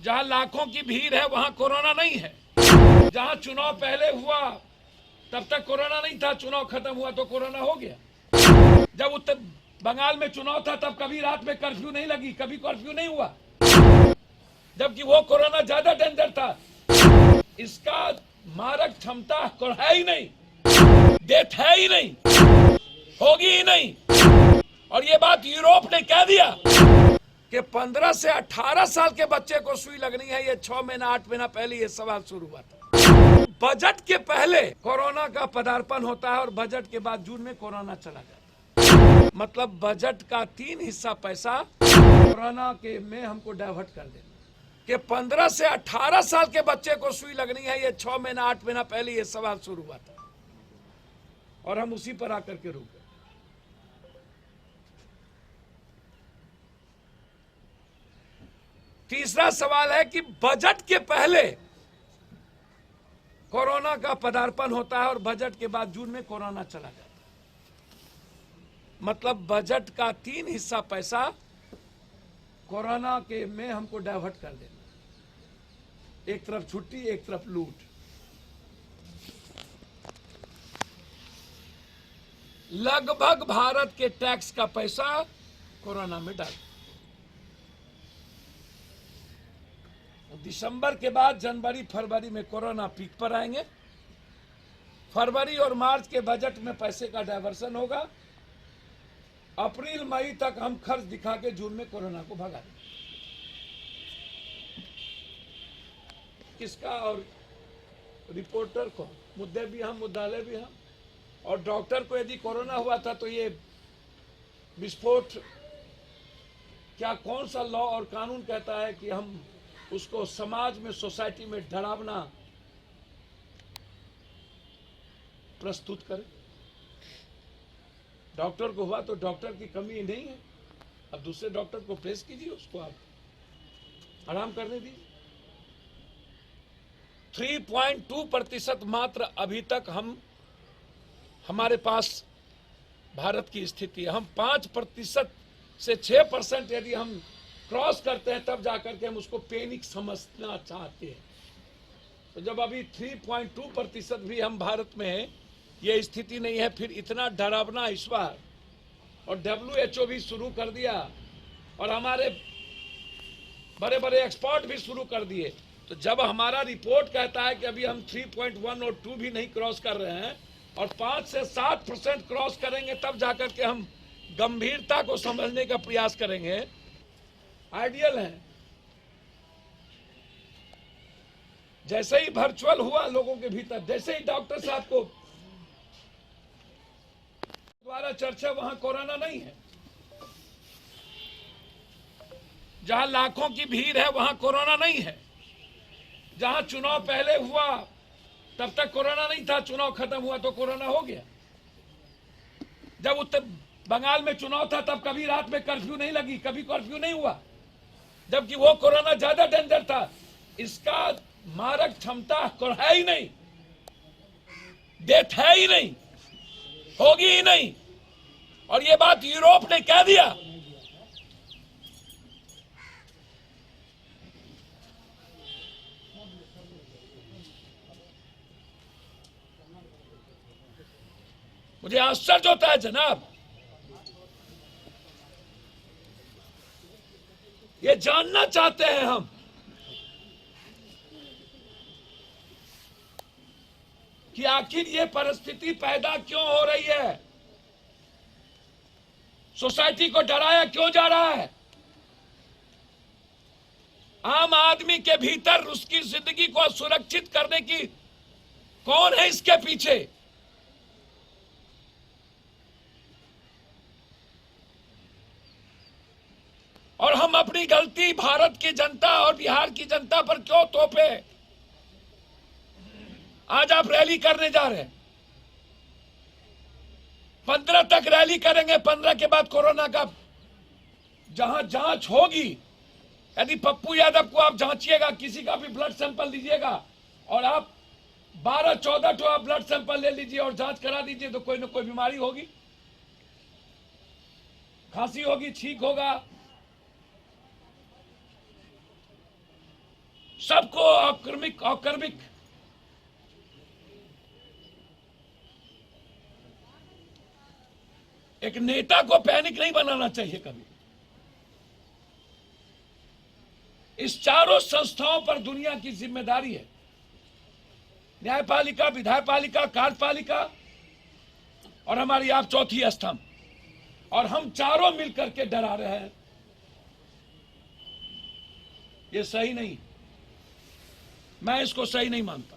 जहां लाखों की भीड़ है वहां कोरोना नहीं है। जहां चुनाव पहले हुआ तब तक कोरोना नहीं था, चुनाव खत्म हुआ तो कोरोना हो गया। जब उत्तर बंगाल में चुनाव था तब कभी रात में कर्फ्यू नहीं लगी, कभी कर्फ्यू नहीं हुआ, जबकि वो कोरोना ज्यादा डेंजर था। इसका मारक क्षमता है ही नहीं, डेथ है ही नहीं, होगी ही नहीं। और ये बात यूरोप ने कह दिया कि 15 से 18 साल के बच्चे को सुई लगनी है। ये 6 महीना 8 महीना पहले ये सवाल शुरू हुआ था। बजट के पहले कोरोना का पदार्पण होता है और बजट के बाद जून में कोरोना चला जाता है। मतलब बजट का 3 हिस्सा पैसा कोरोना के में हमको डाइवर्ट कर देना कि 15 से 18 साल के बच्चे को सुई लगनी है। ये 6 महीना 8 महीना पहले ये सवाल शुरू हुआ था और हम उसी पर आकर के रुक गए। तीसरा सवाल है कि बजट के पहले कोरोना का पदार्पण होता है और बजट के बाद जून में कोरोना चला जाता है। मतलब बजट का 3 हिस्सा पैसा कोरोना के में हमको डाइवर्ट कर देना। एक तरफ छुट्टी, एक तरफ लूट। लगभग भारत के टैक्स का पैसा कोरोना में डाल। दिसंबर के बाद जनवरी फरवरी में कोरोना पीक पर आएंगे। फरवरी और मार्च के बजट में पैसे का डायवर्सन होगा। अप्रैल मई तक हम खर्च दिखा के जून में कोरोना को भगा देंगे। किसका? और रिपोर्टर को मुद्दे भी हम, मुद्दाले भी हम। और डॉक्टर को यदि कोरोना हुआ था तो ये विस्फोट, क्या कौन सा लॉ और कानून कहता है कि हम उसको समाज में, सोसाइटी में डरावना प्रस्तुत करें? डॉक्टर को हुआ तो डॉक्टर की कमी नहीं है, अब दूसरे डॉक्टर को प्रेस कीजिए, उसको आप आराम करने दीजिए। 3.2% मात्र अभी तक हमारे पास भारत की स्थिति है। हम 5% से 6% यदि हम क्रॉस करते हैं तब जाकर के हम उसको पैनिक समझना चाहते हैं। तो जब अभी 3.2% भी हम भारत में हैं, ये स्थिति नहीं है, फिर इतना डरावना इस बार। और WHO भी शुरू कर दिया और हमारे बड़े बड़े एक्सपर्ट भी शुरू कर दिए। तो जब हमारा रिपोर्ट कहता है कि अभी हम 3.1 और 2 भी नहीं क्रॉस कर रहे हैं और 5 से 7% क्रॉस करेंगे तब जाकर के हम गंभीरता को समझने का प्रयास करेंगे। आइडियल है। जैसे ही वर्चुअल हुआ लोगों के भीतर, जैसे ही डॉक्टर साहब को द्वारा चर्चा, वहां कोरोना नहीं है। जहां लाखों की भीड़ है वहां कोरोना नहीं है। जहां चुनाव पहले हुआ तब तक कोरोना नहीं था, चुनाव खत्म हुआ तो कोरोना हो गया। जब उत्तर बंगाल में चुनाव था तब कभी रात में कर्फ्यू नहीं लगी, कभी कर्फ्यू नहीं हुआ, जबकि वो कोरोना ज्यादा डेंजर था। इसका मारक क्षमता है ही नहीं, डेथ है ही नहीं, होगी ही नहीं। और ये बात यूरोप ने कह दिया। मुझे आश्चर्य होता है जनाब, ये जानना चाहते हैं हम कि आखिर ये परिस्थिति पैदा क्यों हो रही है, सोसाइटी को डराया क्यों जा रहा है। आम आदमी के भीतर उसकी जिंदगी को सुरक्षित करने की कौन है इसके पीछे? और हम अपनी गलती भारत की जनता और बिहार की जनता पर क्यों थोपे? आज आप रैली करने जा रहे हैं, 15 तक रैली करेंगे, 15 के बाद कोरोना का जहां जांच होगी, यदि पप्पू यादव को आप जांचिएगा, किसी का भी ब्लड सैंपल लीजिएगा और आप 12-14 तो आप ब्लड सैंपल ले लीजिए और जांच करा दीजिए, तो कोई ना कोई बीमारी होगी, खांसी होगी, छींक होगा। सबको अकर्मिक एक नेता को पैनिक नहीं बनाना चाहिए कभी। इस चारों संस्थाओं पर दुनिया की जिम्मेदारी है, न्यायपालिका, विधायपालिका, कार्यपालिका और हमारी आप चौथी स्तंभ, और हम चारों मिलकर के डरा रहे हैं। ये सही नहीं, मैं इसको सही नहीं मानता।